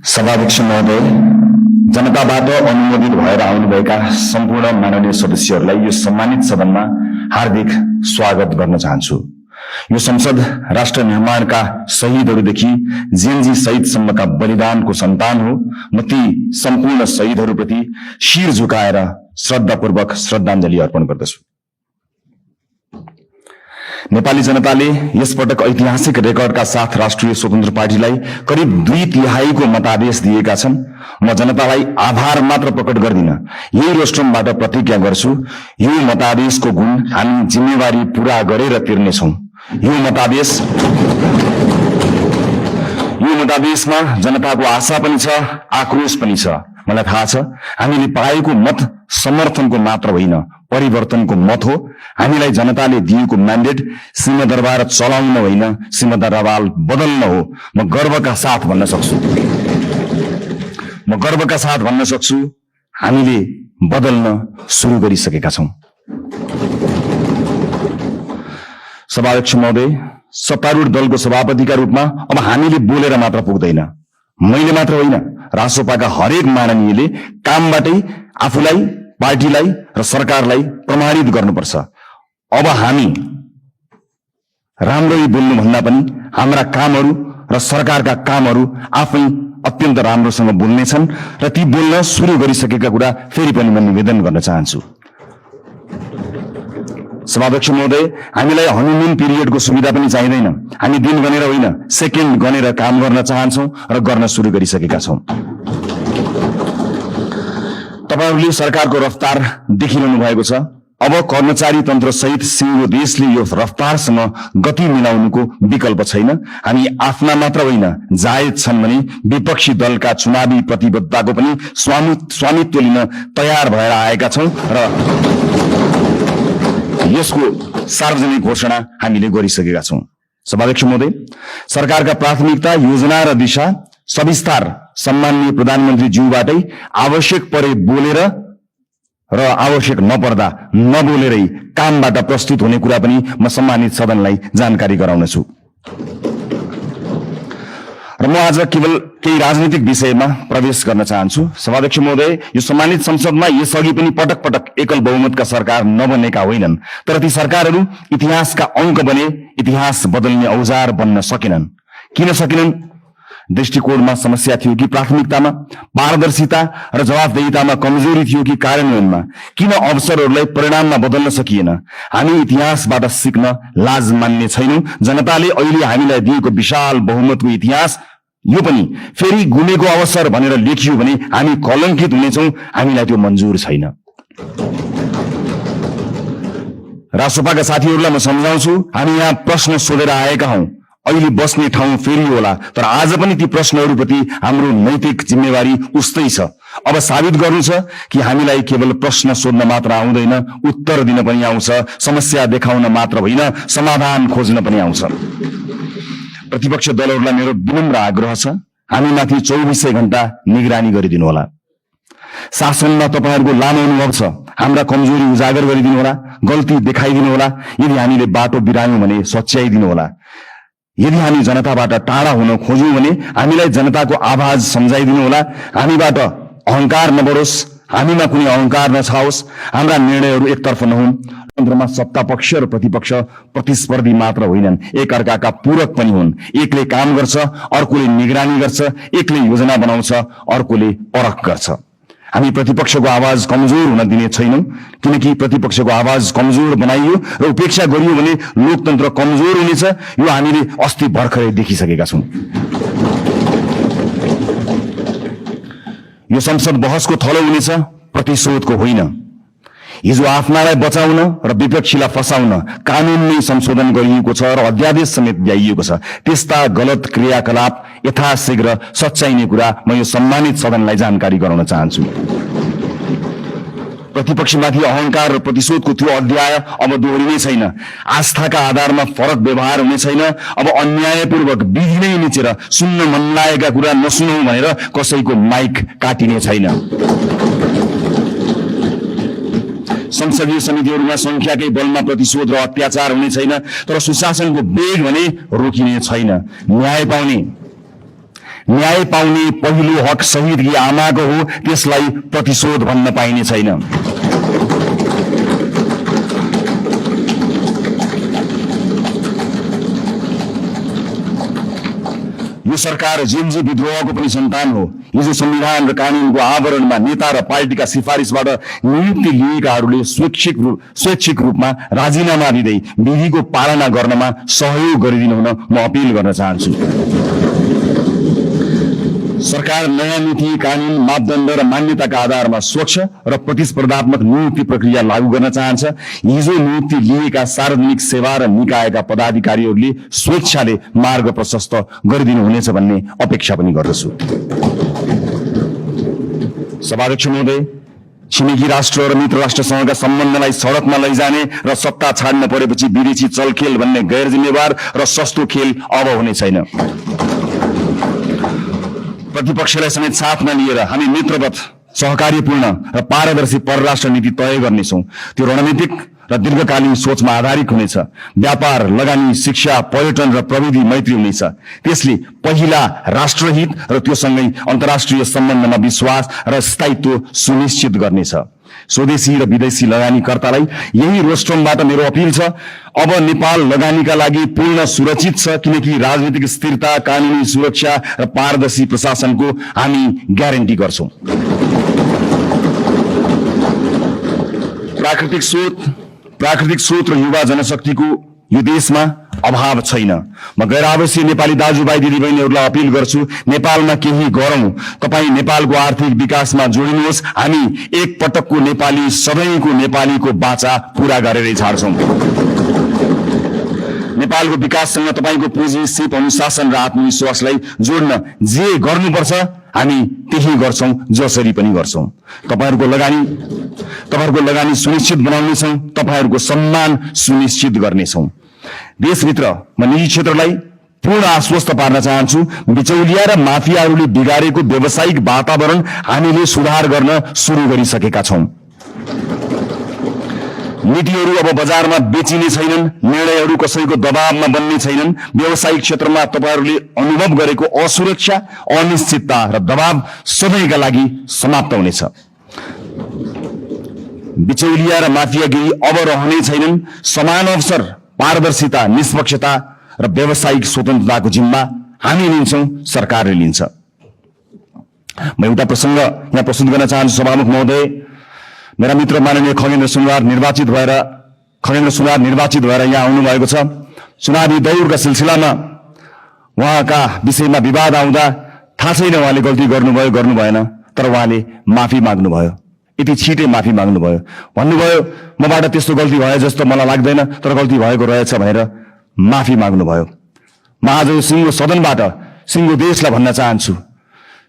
सभाध्यक्ष महोदय, जनताबाट अनुमोदित भएर आउनुभएका सम्पूर्ण माननीय सदस्यहरूलाई यो सम्मानित सदनमा हार्दिक स्वागत गर्न चाहन्छु। यो संसद राष्ट्र निर्माणका शहीदहरूदेखि जेएनजी शहीदसम्मका बलिदानको सन्तान हो। म ती सम्पूर्ण शहीदहरूप्रति शिर झुकाएर श्रद्धापूर्वक श्रद्धाञ्जली अर्पण गर्दछु। नेपाली जनताले यसपटक ऐतिहासिक रेकर्डका साथ राष्ट्रिय स्वतन्त्र पार्टीलाई करिब 2/3 मतादेश दिएका छन्। म जनतालाई आभार मात्र प्रकट गर्दिन, यही रोस्ट्रमबाट प्रतिज्ञा गर्छु, यो मतादेशको गुण हामी जिम्मेवारी पूरा गरेर तिर्नेछौं। यो मतादेशमा जनताको आशा पनि छ, आक्रोश पनि छ। मलाई थाहा छ हामीले पाएको मत समर्थनको मात्र होइन, परिवर्तनको मत हो। हामीलाई जनताले दिएको म्यान्डेट सिंहदरबार चलाउन होइन, सिंहदरबार बदल्न हो। म गर्वका साथ भन्न सक्छु हामीले बदल्न सुरु गरिसकेका छौं। सभाध्यक्ष महोदय, सत्तारूढ दलको सभापतिका रूपमा अब हामीले बोलेर मात्र पुग्दैन। मैले मात्र होइन, रासोपाका हरेक माननीयले कामबाटै आफूलाई, पार्टीलाई र सरकारलाई प्रमाणित गर्नुपर्छ। अब हामी राम्ररी बोल्नु भन्दा पनि हाम्रा कामहरू र सरकारका कामहरू आफै अत्यन्त राम्रोसँग बोल्नेछन् र ती बोल्न सुरु गरिसकेका कुरा फेरि पनि म निवेदन गर्न चाहन्छु। सभाध्यक्ष महोदय, हामीलाई हनीमुन पिरियडको सुविधा पनि चाहिँदैन। हामी दिन गनेर होइन, सेकेन्ड गनेर काम गर्न चाहन्छौं र गर्न सुरु गरिसकेका छौं। तपाईहरूले सरकारको रफ्तार देखिरहनु भएको छ। अब कर्मचारी तन्त्र सहित सिङ्गो देशले यो रफ्तारसँग गति मिलाउनुको विकल्प छैन। हामी आफ्ना मात्र होइन, जायज छन् भने विपक्षी दलका चुनावी प्रतिबद्धताको पनि स्वामित्व लिन तयार भएर आएका छौं र यसको सार्वजनिक घोषणा हामीले गरिसकेका छौं। सभाध्यक्ष महोदय, सरकारका प्राथमिकता, योजना र दिशा सविस्तार सम्माननीय प्रधानमन्त्री ज्यूबाटै आवश्यक परे बोलेर र आवश्यक नपर्दा नबोलेरै कामबाट प्रस्तुत हुने कुरा पनि म सम्मानित सदनलाई जानकारी गराउनेछु। र म आज केवल केही राजनीतिक विषयमा प्रवेश गर्न चाहन्छु। सभाध्यक्ष महोदय, यो सम्मानित संसदमा यसअघि पनि पटक पटक एकल बहुमतका सरकार नबनेका होइनन्, तर ती सरकारहरू इतिहासका अंक बने, इतिहास बदल्ने औजार बन्न सकेनन्। किन सकेनन्? दृष्टिकोणमा समस्या थियो कि प्राथमिकतामा, पारदर्शिता र जवाफदेहितामा कमजोरी थियो कि कार्यान्वयनमा? किन अवसरहरूलाई परिणाममा बदल्न सकिएन? हामी इतिहासबाट सिक्न लाज मान्ने छैनौं। जनताले अहिले हामीलाई दिएको विशाल बहुमतको इतिहास यो पनि फेरि गुमेको अवसर भनेर लेखियो भने हामी कलंकित हुनेछौं। हामीलाई त्यो मन्जुर छैन। रासोपाका साथीहरूलाई म सम्झाउँछु, हामी यहाँ प्रश्न सोधेर आएका हौं। अहिले बस्ने ठाउँ फेरि होला, तर आज पनि ती प्रश्नहरूप्रति हाम्रो नैतिक जिम्मेवारी उस्तै छ। अब साबित गर्नु छ कि हामीलाई केवल प्रश्न सोध्न मात्र आउँदैन, उत्तर दिन पनि आउँछ। समस्या देखाउन मात्र होइन, समाधान खोज्न पनि आउँछ। प्रतिपक्ष दलहरूलाई मेरो विनम्र आग्रह छ, हामीमाथि 24 घण्टा निगरानी गरिदिनु होला। शासनमा तपाईहरूको लामो अनुभव छ, हाम्रा कमजोरी उजागर गरिदिनु होला, गल्ती देखाइदिनु होला। यदि हामीले बाटो बिरायौं भने सच्याइदिनु होला। यदि हामी जनताबाट टाढा हुन खोज्यौं भने हामीलाई जनताको आवाज सम्झाइदिनु होला। हामीबाट अहंकार नबढोस्, हामीमा कुनै अहंकार नछाओस्, हाम्रा निर्णयहरू एकतर्फ नहुन्। तन्त्रमा सत्ता पक्ष र प्रतिपक्ष प्रतिस्पर्धी मात्र होइनन्, एकअर्काका पूरक पनि हुन्। एकले काम गर्छ, अर्कोले निगरानी गर्छ, एकले योजना बनाउँछ, अर्कोले परख गर्छ। हामी प्रतिपक्षको आवाज कमजोर हुन दिने छैनौं, किनकि प्रतिपक्षको आवाज कमजोर बनाइयो र उपेक्षा गरियो भने लोकतन्त्र कमजोर हुनेछ। यो हामीले अस्ति भर्खरै देखिसकेका छौं। यो संसद बहसको थलो हुनेछ, प्रतिशोधको होइन। हिजो आफ्नालाई बचाउन र विपक्षीलाई फसाउन कानून नै संशोधन गरिएको छ र अध्यादेश समेत ल्याइएको छ। त्यस्ता गलत क्रियाकलाप यथाशीघ्र सच्याइने कुरा म यो सम्मानित सदनलाई जानकारी गराउन चाहन्छु। प्रतिपक्षमाथि अहंकार र प्रतिशोधको त्यो अध्याय अब दोहोरिने छैन। आस्थाका आधारमा फरक व्यवहार हुने छैन। अब अन्यायपूर्वक विधि नै निचेर सुन्न मन लागेका कुरा नसुनौ भनेर कसैको माइक काटिने छैन। संसदीय समितिहरूमा संख्याकै बलमा प्रतिशोध र अत्याचार हुने छैन, तर सुशासनको वेग भने रोकिने छैन। न्याय पाउने न्याय पाउने पहिलो हक शहीदकी आमाको हो, त्यसलाई प्रतिशोध भन्न पाइने छैन। यो सरकार जेएनजी विद्रोहको पनि सन्तान हो। हिजो संविधान र कानूनको आवरणमा नेता र पार्टीका सिफारिसबाट नियुक्ति लिएकाहरूले स्वैच्छिक रूपमा राजीनामा दिँदै विधिको पालना गर्नमा सहयोग गरिदिनु हुन म अपिल गर्न चाहन्छु। सरकार नयाँ नीति, कानून, मापदण्ड र मान्यताका आधारमा स्वच्छ र प्रतिस्पर्धात्मक नियुक्ति प्रक्रिया लागू गर्न चाहन्छ। हिजो नियुक्ति लिएका सार्वजनिक सेवा र निकायका पदाधिकारीहरूले स्वेच्छाले मार्ग प्रशस्त गरिदिनु हुनेछ भन्ने अपेक्षा पनि गर्दछु। सभाध्यक्ष महोदय, छिमेकी राष्ट्र र मित्र राष्ट्रसँगका सम्बन्धलाई सडकमा लैजाने र सत्ता छाड्न परेपछि विदेशी चलखेल भन्ने गैर जिम्मेवार र सस्तो खेल अब हुने छैन। प्रतिपक्षलाई समेत साथमा लिएर हामी मित्रवत, सहकार्यपूर्ण र पारदर्शी परराष्ट्र नीति तय गर्नेछौँ। त्यो रणनीतिक र दीर्घकालीन सोचमा आधारित हुनेछ। व्यापार, लगानी, शिक्षा, पर्यटन र प्रविधि मैत्री हुनेछ। त्यसले पहिला राष्ट्रहित र त्योसँगै अन्तर्राष्ट्रिय सम्बन्धमा विश्वास र स्थायित्व सुनिश्चित गर्नेछ। स्वदेशी र विदेशी लगानीकर्तालाई यही रोस्ट्रमबाट मेरो अपिल छ, अब नेपाल लगानीका लागि पूर्ण सुरक्षित छ, किनकि राजनीतिक स्थिरता, कानूनी सुरक्षा र पारदर्शी प्रशासनको हामी ग्यारेन्टी गर्छौं। प्राकृतिक स्रोत र युवा जनशक्तिको यो देशमा अभाव छैन। म गैर आवासीय नेपाली दाजुभाइ दिदीबहिनीहरूलाई अपिल गर्छु, नेपालमा केही गरौं। तपाई नेपालको आर्थिक विकासमा जोडिनुहोस्। हामी एक पटकको नेपाली, सधैँको नेपालीको बाचा पूरा गरेरै छाड्छौं। नेपालको विकाससँग तपाईको पुँजी, सिप, अनुशासन र आत्मविश्वासलाई जोड्न जे गर्नुपर्छ हामी त्यही गर्छौं, जसरी पनि गर्छौं। तपाईहरुको लगानी सुनिश्चित बनाउनेछौं, तपाईहरुको सम्मान सुनिश्चित गर्नेछौं। देशभित्र म निजी क्षेत्रलाई पूर्ण आश्वस्त पार्न चाहन्छु। बिचौलिया र माफियाहरूले बिगारेको व्यावसायिक वातावरण हामीले सुधार गर्न सुरु गरिसकेका छौं। नीतिहरू अब बजारमा बेचिने छैनन्, निर्णयहरू कसैको दबावमा बन्ने छैनन्। व्यावसायिक क्षेत्रमा तपाईहरूले अनुभव गरेको असुरक्षा, अनिश्चितता र दबाव सधैँका लागि समाप्त हुनेछ। बिचौलिया र माफियागिरी अब रहने छैनन्। समान अवसर, पारदर्शिता, निष्पक्षता र व्यावसायिक स्वतन्त्रताको जिम्मा हामी लिन्छौं, सरकारले लिन्छ। म एउटा प्रसंग यहाँ प्रस्तुत गर्न चाहन्छु। सभामुख महोदय, मेरा मित्र माननीय खगेन्द्र सुनार निर्वाचित भएर यहाँ आउनु भएको छ। चुनावी दौडका सिलसिलामा उहाँका विषयमा विवाद आउँदा थाहा छैन उहाँले गल्ती गर्नुभयो गर्नु भएन, तर उहाँले माफी माग्नुभयो। यति छिटै माफी माग्नुभयो। भन्नुभयो मबाट त्यस्तो गल्ती भयो जस्तो मलाई लाग्दैन, तर गल्ती भएको रहेछ भनेर माफी माग्नुभयो। म आज सिंगो सदनबाट सिंगो देशलाई भन्न चाहन्छु,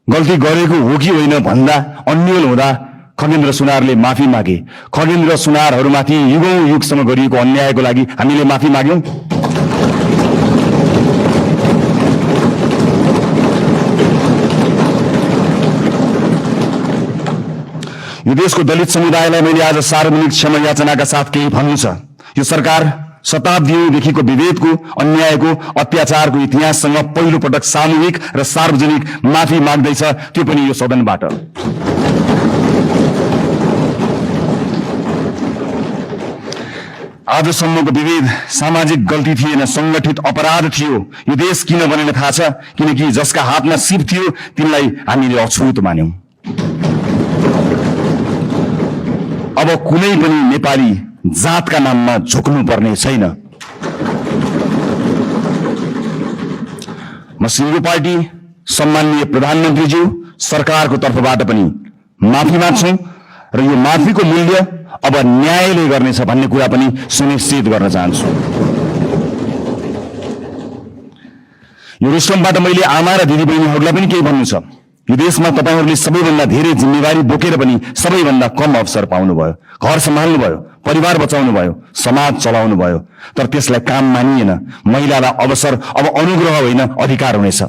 गल्ती गरेको हो कि होइन भन्दा अन्यल हुँदा खगेन्द्र सुनारले माफी मागे। खगेन्द्र सुनारहरूमाथि युगौं युगसम्म गरिएको अन्यायको लागि हामीले माफी माग्यौं। यो देशको दलित समुदायलाई मैले आज सार्वजनिक क्षमा याचनाका साथ केही भन्नु छ। यो सरकार शताब्दीदेखिको विभेदको, अन्यायको, अत्याचारको इतिहाससँग पहिलो पटक सामूहिक र सार्वजनिक माफी माग्दैछ, त्यो पनि यो सदनबाट। आजसम्मको विभेद सामाजिक गल्ती थिएन, संगठित अपराध थियो। यो देश किन बनेन थाहा छ? किनकि जसका हातमा सिप थियो तिनलाई हामीले अछुत मान्यौं। अब कुनै पनि नेपाली जातका नाममा झुक्नु पर्ने छैन। म सिंगो पार्टी, सम्माननीय प्रधानमन्त्रीज्यू, सरकारको तर्फबाट पनि माफी माग्छौं र यो माफीको मूल्य अब न्यायले गर्नेछ भन्ने कुरा पनि सुनिश्चित गर्न चाहन्छु। यो रोस्ट्रमबाट मैले आमा र दिदीबहिनीहरूलाई पनि केही भन्नु छ। यो देशमा तपाईहरूले सबैभन्दा धेरै जिम्मेवारी बोकेर पनि सबैभन्दा कम अवसर पाउनुभयो। घर सम्हाल्नुभयो, परिवार बचाउनुभयो, समाज चलाउनु भयो, तर त्यसलाई काम मानिएन। महिलालाई अवसर अब अनुग्रह होइन, अधिकार हुनेछ।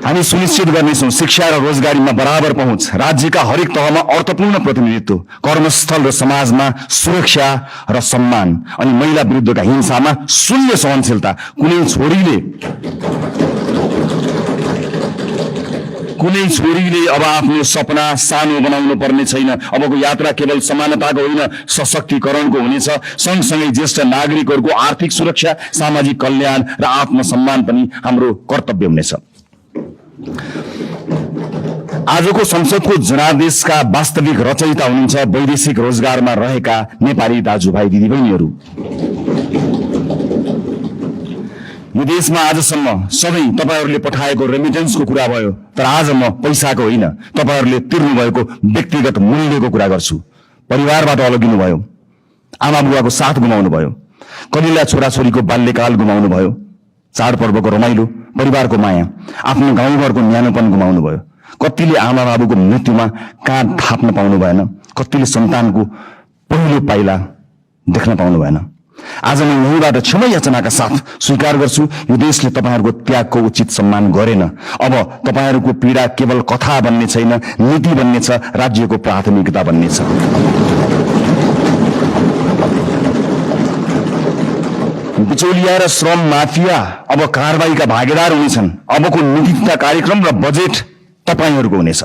हामी सुनिश्चित गर्नेछौँ शिक्षा र रोजगारीमा बराबर पहुँच, राज्यका हरेक तहमा अर्थपूर्ण प्रतिनिधित्व, कर्मस्थल र समाजमा सुरक्षा र सम्मान, अनि महिला विरुद्धका हिंसामा शून्य सहनशीलता। कुनै छोरीले अब आफ्नो सपना सानो बनाउनु पर्ने छैन। अबको यात्रा केवल समानताको होइन, सशक्तिकरणको हुनेछ। सँगसँगै ज्येष्ठ नागरिकहरूको आर्थिक सुरक्षा, सामाजिक कल्याण र आत्मसम्मान पनि हाम्रो कर्तव्य हुनेछ। आजको संसदको जनादेशका वास्तविक रचयिता हुनुहुन्छ वैदेशिक रोजगारमा रहेका नेपाली दाजुभाइ दिदीबहिनीहरू। यो देशमा आजसम्म सधैँ तपाईहरूले पठाएको रेमिटेन्सको कुरा भयो, तर आज म पैसाको होइन, तपाईहरूले तिर्नु भएको व्यक्तिगत मूल्यको कुरा गर्छु। परिवारबाट अलगिनु भयो, आमा बुवाको साथ गुमाउनु भयो, कलिला छोराछोरीको बाल्यकाल गुमाउनु भयो, चाडपर्वको रमाइलो, परिवारको माया, आफ्नो गाउँघरको न्यानोपन गुमाउनु भयो। कतिले आमा बाबुको मृत्युमा काँध थाप्न पाउनु भएन, कतिले सन्तानको पहिलो पाइला देख्न पाउनु भएन। आज म यहीँबाट क्षमा याचनाका साथ स्वीकार गर्छु, यो देशले तपाईहरूको त्यागको उचित सम्मान गरेन। अब तपाईहरूको पीडा केवल कथा बन्ने छैन, नीति बन्ने छ, राज्यको प्राथमिकता बन्ने छ। बिचौलिया र श्रम माफिया अब कारबाहीका भागीदार हुनेछन्। अबको नीति तथा कार्यक्रम र बजेट तपाईहरूको हुनेछ।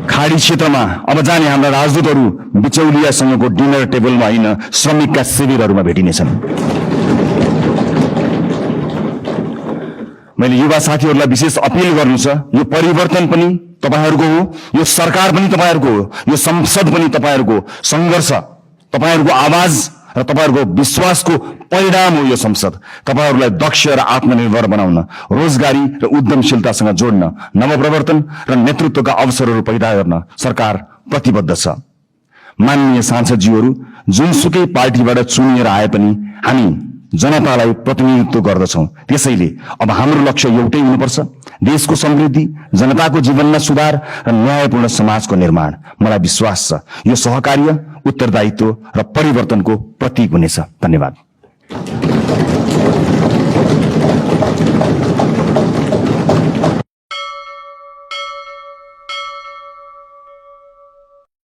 खाडी क्षेत्रमा अब जाने हाम्रा राजदूतहरू बिचौलियासँगको डिनर टेबलमा होइन, श्रमिकका शिविरहरूमा भेटिनेछन्। मैले युवा साथीहरूलाई विशेष अपील गर्नु छ, यो परिवर्तन पनि तपाईहरूको हो, यो सरकार पनि तपाईहरूको हो, यो संसद पनि तपाईहरूको संघर्ष, तपाईहरूको आवाज र तपाईहरूको विश्वासको परिणाम हो यो संसद। तपाईहरूलाई दक्ष र आत्मनिर्भर बनाउन, रोजगारी र उद्यमशीलतासँग जोड्न, नवप्रवर्तन र नेतृत्वका अवसरहरू पैदा गर्न सरकार प्रतिबद्ध छ। माननीय सांसदज्यूहरू, जुनसुकै पार्टीबाट चुनिएर आए पनि हामी जनतालाई प्रतिनिधित्व गर्दछौं। त्यसैले अब हाम्रो लक्ष्य एउटै हुनुपर्छ, देशको समृद्धि, जनताको जीवनमा सुधार र न्यायपूर्ण समाजको निर्माण। मलाई विश्वास छ यो सहकार्य, उत्तरदायित्व र परिवर्तनको प्रतीक हुनेछ। धन्यवाद।